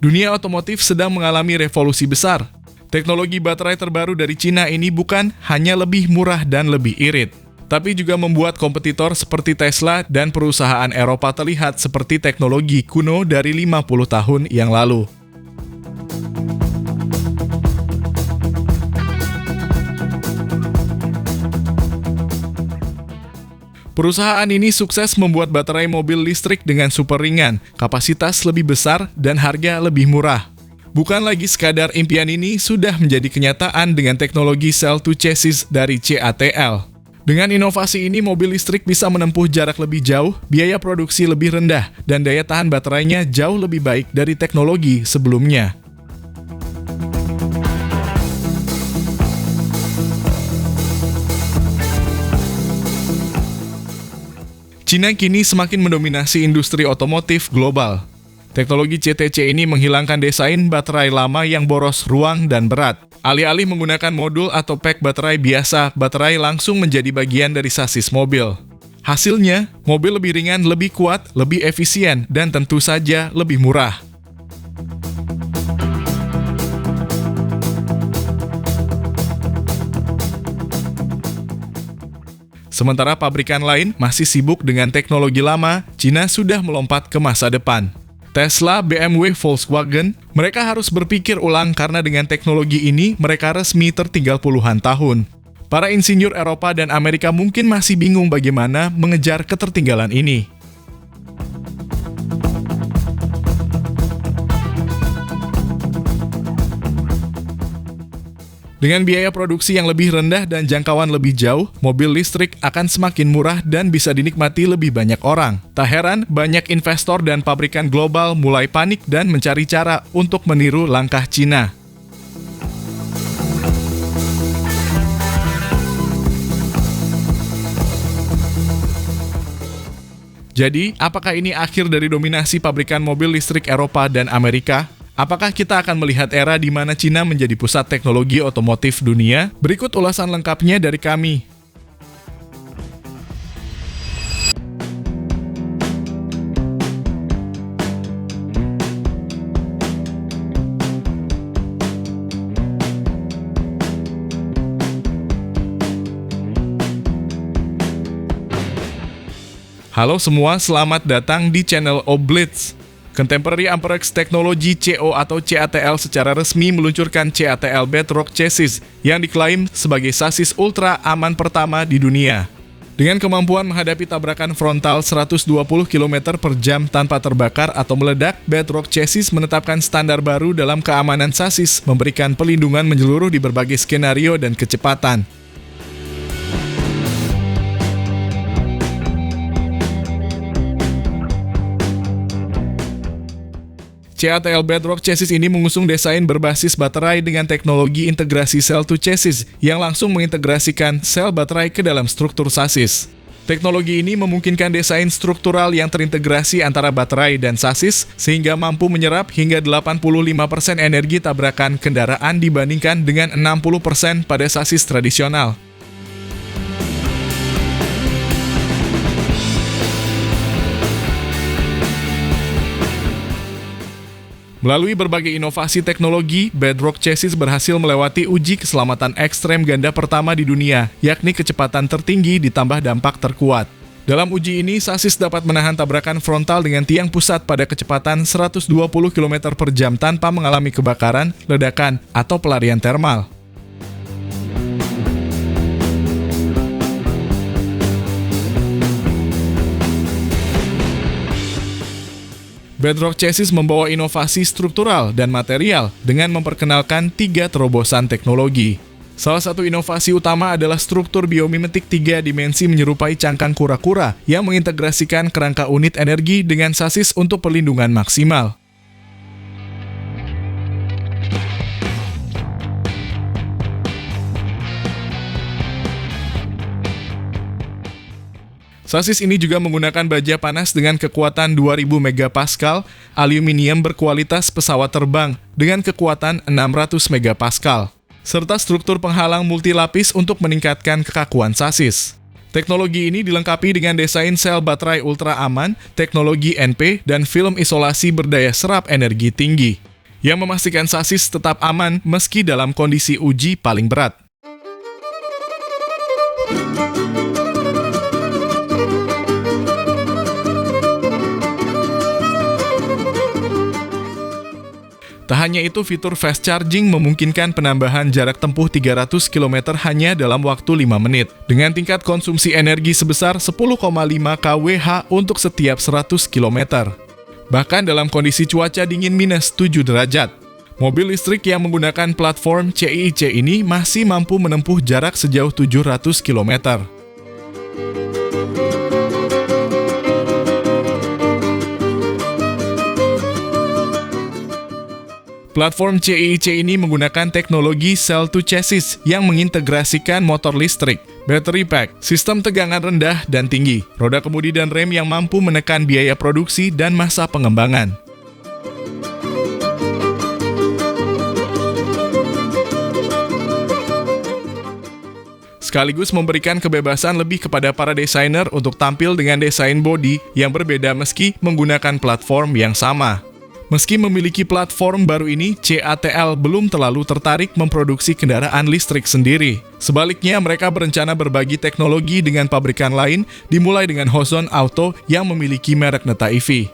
Dunia otomotif sedang mengalami revolusi besar. Teknologi baterai terbaru dari Cina ini bukan hanya lebih murah dan lebih irit, tapi juga membuat kompetitor seperti Tesla dan perusahaan Eropa terlihat seperti teknologi kuno dari 50 tahun yang lalu. Perusahaan ini sukses membuat baterai mobil listrik dengan super ringan, kapasitas lebih besar, dan harga lebih murah. Bukan lagi sekadar impian, ini sudah menjadi kenyataan dengan teknologi cell-to-chassis dari CATL. Dengan inovasi ini, mobil listrik bisa menempuh jarak lebih jauh, biaya produksi lebih rendah, dan daya tahan baterainya jauh lebih baik dari teknologi sebelumnya. Cina kini semakin mendominasi industri otomotif global. Teknologi CTC ini menghilangkan desain baterai lama yang boros ruang dan berat. Alih-alih menggunakan modul atau pack baterai biasa, baterai langsung menjadi bagian dari sasis mobil. Hasilnya, mobil lebih ringan, lebih kuat, lebih efisien, dan tentu saja lebih murah. Sementara pabrikan lain masih sibuk dengan teknologi lama, Cina sudah melompat ke masa depan. Tesla, BMW, Volkswagen, mereka harus berpikir ulang karena dengan teknologi ini mereka resmi tertinggal puluhan tahun. Para insinyur Eropa dan Amerika mungkin masih bingung bagaimana mengejar ketertinggalan ini. Dengan biaya produksi yang lebih rendah dan jangkauan lebih jauh, mobil listrik akan semakin murah dan bisa dinikmati lebih banyak orang. Tak heran, banyak investor dan pabrikan global mulai panik dan mencari cara untuk meniru langkah Cina. Jadi, apakah ini akhir dari dominasi pabrikan mobil listrik Eropa dan Amerika? Apakah kita akan melihat era di mana Cina menjadi pusat teknologi otomotif dunia? Berikut ulasan lengkapnya dari kami. Halo semua, selamat datang di channel Oblitz. Contemporary Amperex Technology CO atau CATL secara resmi meluncurkan CATL Bedrock Chassis yang diklaim sebagai sasis ultra aman pertama di dunia. Dengan kemampuan menghadapi tabrakan frontal 120 km per jam tanpa terbakar atau meledak, Bedrock Chassis menetapkan standar baru dalam keamanan sasis, memberikan perlindungan menyeluruh di berbagai skenario dan kecepatan. CATL Bedrock Chassis ini mengusung desain berbasis baterai dengan teknologi integrasi cell-to-chassis yang langsung mengintegrasikan sel baterai ke dalam struktur sasis. Teknologi ini memungkinkan desain struktural yang terintegrasi antara baterai dan sasis sehingga mampu menyerap hingga 85% energi tabrakan kendaraan dibandingkan dengan 60% pada sasis tradisional. Melalui berbagai inovasi teknologi, Bedrock Chassis berhasil melewati uji keselamatan ekstrem ganda pertama di dunia, yakni kecepatan tertinggi ditambah dampak terkuat. Dalam uji ini, sasis dapat menahan tabrakan frontal dengan tiang pusat pada kecepatan 120 km per jam tanpa mengalami kebakaran, ledakan, atau pelarian termal. Bedrock Chassis membawa inovasi struktural dan material dengan memperkenalkan 3 terobosan teknologi. Salah satu inovasi utama adalah struktur biomimetik 3 dimensi menyerupai cangkang kura-kura yang mengintegrasikan kerangka unit energi dengan sasis untuk perlindungan maksimal. Sasis ini juga menggunakan baja panas dengan kekuatan 2000 MPa, aluminium berkualitas pesawat terbang dengan kekuatan 600 MPa. serta struktur penghalang multilapis untuk meningkatkan kekakuan sasis. Teknologi ini dilengkapi dengan desain sel baterai ultra aman, teknologi NP, dan film isolasi berdaya serap energi tinggi, yang memastikan sasis tetap aman meski dalam kondisi uji paling berat. Tak hanya itu, fitur fast charging memungkinkan penambahan jarak tempuh 300 km hanya dalam waktu 5 menit, dengan tingkat konsumsi energi sebesar 10,5 kWh untuk setiap 100 km. Bahkan dalam kondisi cuaca dingin minus 7 derajat. Mobil listrik yang menggunakan platform CIIC ini masih mampu menempuh jarak sejauh 700 km. Platform CIIC ini menggunakan teknologi cell-to-chassis yang mengintegrasikan motor listrik, battery pack, sistem tegangan rendah dan tinggi, roda kemudi dan rem yang mampu menekan biaya produksi dan masa pengembangan. Sekaligus memberikan kebebasan lebih kepada para desainer untuk tampil dengan desain bodi yang berbeda meski menggunakan platform yang sama. Meski memiliki platform baru ini, CATL belum terlalu tertarik memproduksi kendaraan listrik sendiri. Sebaliknya, mereka berencana berbagi teknologi dengan pabrikan lain, dimulai dengan Hozon Auto yang memiliki merek Neta EV.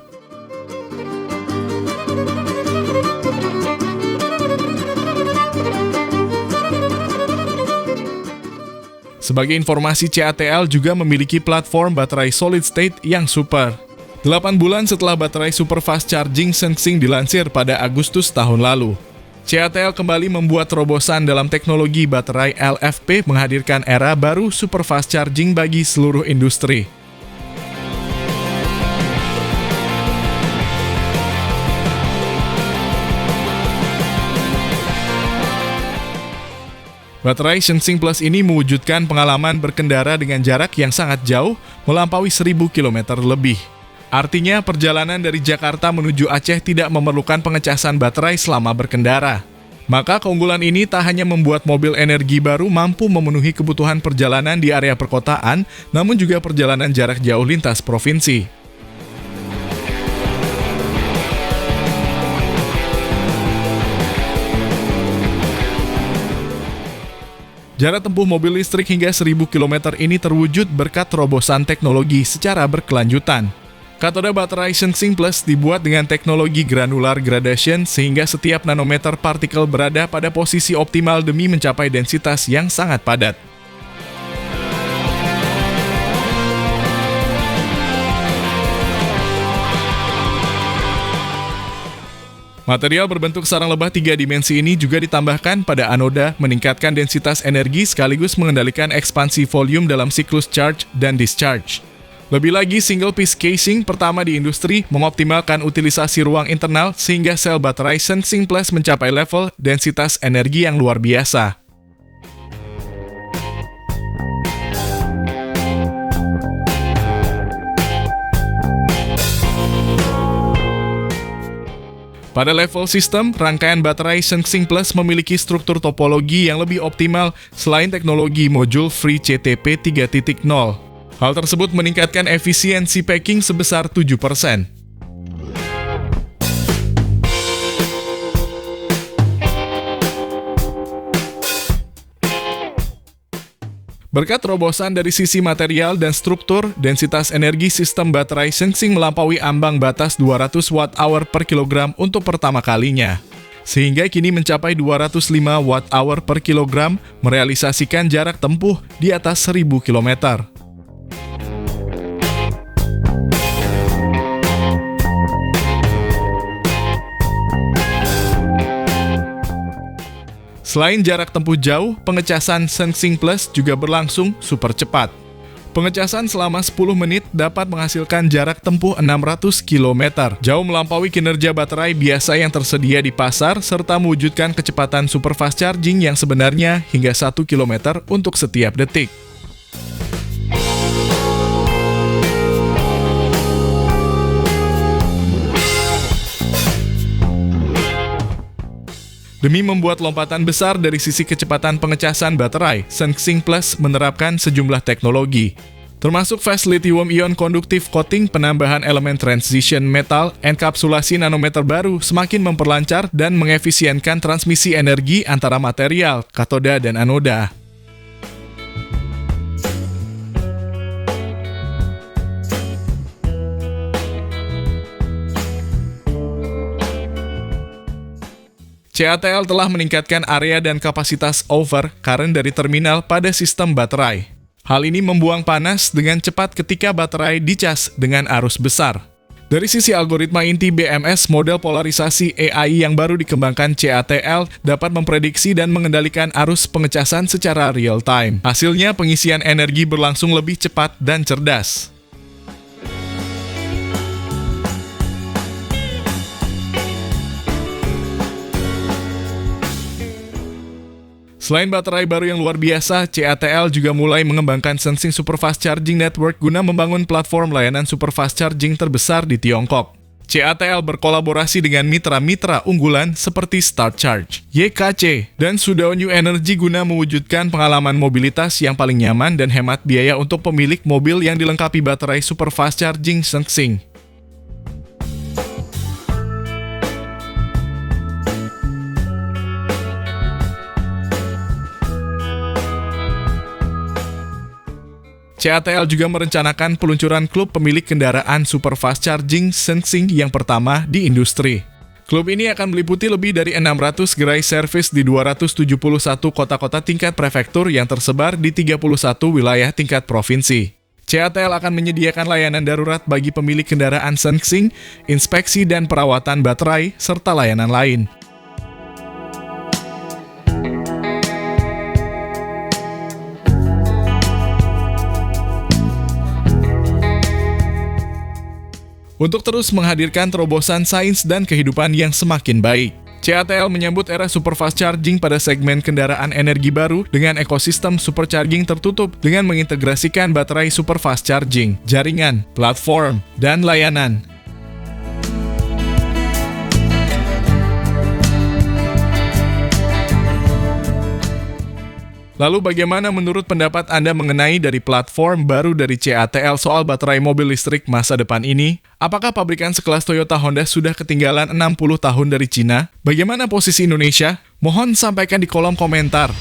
Sebagai informasi, CATL juga memiliki platform baterai solid state yang super. 8 bulan setelah baterai super fast charging Sensing dilansir pada Agustus tahun lalu, CATL kembali membuat terobosan dalam teknologi baterai LFP, menghadirkan era baru super fast charging bagi seluruh industri. Baterai Sensing Plus ini mewujudkan pengalaman berkendara dengan jarak yang sangat jauh, melampaui 1000 km lebih. Artinya, perjalanan dari Jakarta menuju Aceh tidak memerlukan pengecasan baterai selama berkendara. Maka keunggulan ini tak hanya membuat mobil energi baru mampu memenuhi kebutuhan perjalanan di area perkotaan, namun juga perjalanan jarak jauh lintas provinsi. Jarak tempuh mobil listrik hingga 1000 km ini terwujud berkat terobosan teknologi secara berkelanjutan. Katoda baterai Sensing Plus dibuat dengan teknologi granular gradation sehingga setiap nanometer partikel berada pada posisi optimal demi mencapai densitas yang sangat padat. Material berbentuk sarang lebah 3 dimensi ini juga ditambahkan pada anoda, meningkatkan densitas energi sekaligus mengendalikan ekspansi volume dalam siklus charge dan discharge. Lebih lagi, single piece casing pertama di industri mengoptimalkan utilisasi ruang internal sehingga sel baterai Sensing Plus mencapai level densitas energi yang luar biasa. Pada level sistem, rangkaian baterai Sensing Plus memiliki struktur topologi yang lebih optimal selain teknologi modul Free CTP 3.0. Hal tersebut meningkatkan efisiensi packing sebesar 7%. Berkat terobosan dari sisi material dan struktur, densitas energi sistem baterai Sensing melampaui ambang batas 200 Wh per kilogram untuk pertama kalinya. Sehingga kini mencapai 205 Wh per kilogram, merealisasikan jarak tempuh di atas 1000 km. Selain jarak tempuh jauh, pengecasan Sensing Plus juga berlangsung super cepat. Pengecasan selama 10 menit dapat menghasilkan jarak tempuh 600 km, jauh melampaui kinerja baterai biasa yang tersedia di pasar, serta mewujudkan kecepatan super fast charging yang sebenarnya hingga 1 km untuk setiap detik. Demi membuat lompatan besar dari sisi kecepatan pengecasan baterai, SenXing Plus menerapkan sejumlah teknologi, termasuk fast lithium-ion conductive coating, penambahan elemen transition metal, enkapsulasi nanometer baru semakin memperlancar dan mengefisienkan transmisi energi antara material, katoda dan anoda. CATL telah meningkatkan area dan kapasitas over current dari terminal pada sistem baterai. Hal ini membuang panas dengan cepat ketika baterai dicas dengan arus besar. Dari sisi algoritma inti BMS, model polarisasi AI yang baru dikembangkan CATL dapat memprediksi dan mengendalikan arus pengecasan secara real-time. Hasilnya, pengisian energi berlangsung lebih cepat dan cerdas. Selain baterai baru yang luar biasa, CATL juga mulai mengembangkan SenXing Superfast Charging Network guna membangun platform layanan Superfast Charging terbesar di Tiongkok. CATL berkolaborasi dengan mitra-mitra unggulan seperti Start Charge, YKC, dan Sudao New Energy guna mewujudkan pengalaman mobilitas yang paling nyaman dan hemat biaya untuk pemilik mobil yang dilengkapi baterai Superfast Charging SenXing. CATL juga merencanakan peluncuran klub pemilik kendaraan Superfast Charging SenXing yang pertama di industri. Klub ini akan meliputi lebih dari 600 gerai servis di 271 kota-kota tingkat prefektur yang tersebar di 31 wilayah tingkat provinsi. CATL akan menyediakan layanan darurat bagi pemilik kendaraan SenXing, inspeksi dan perawatan baterai, serta layanan lain. Untuk terus menghadirkan terobosan sains dan kehidupan yang semakin baik, CATL menyambut era Superfast Charging pada segmen kendaraan energi baru dengan ekosistem supercharging tertutup dengan mengintegrasikan baterai Superfast Charging, jaringan, platform, dan layanan. Lalu bagaimana menurut pendapat Anda mengenai dari platform baru dari CATL soal baterai mobil listrik masa depan ini? Apakah pabrikan sekelas Toyota Honda sudah ketinggalan 60 tahun dari Cina? Bagaimana posisi Indonesia? Mohon sampaikan di kolom komentar.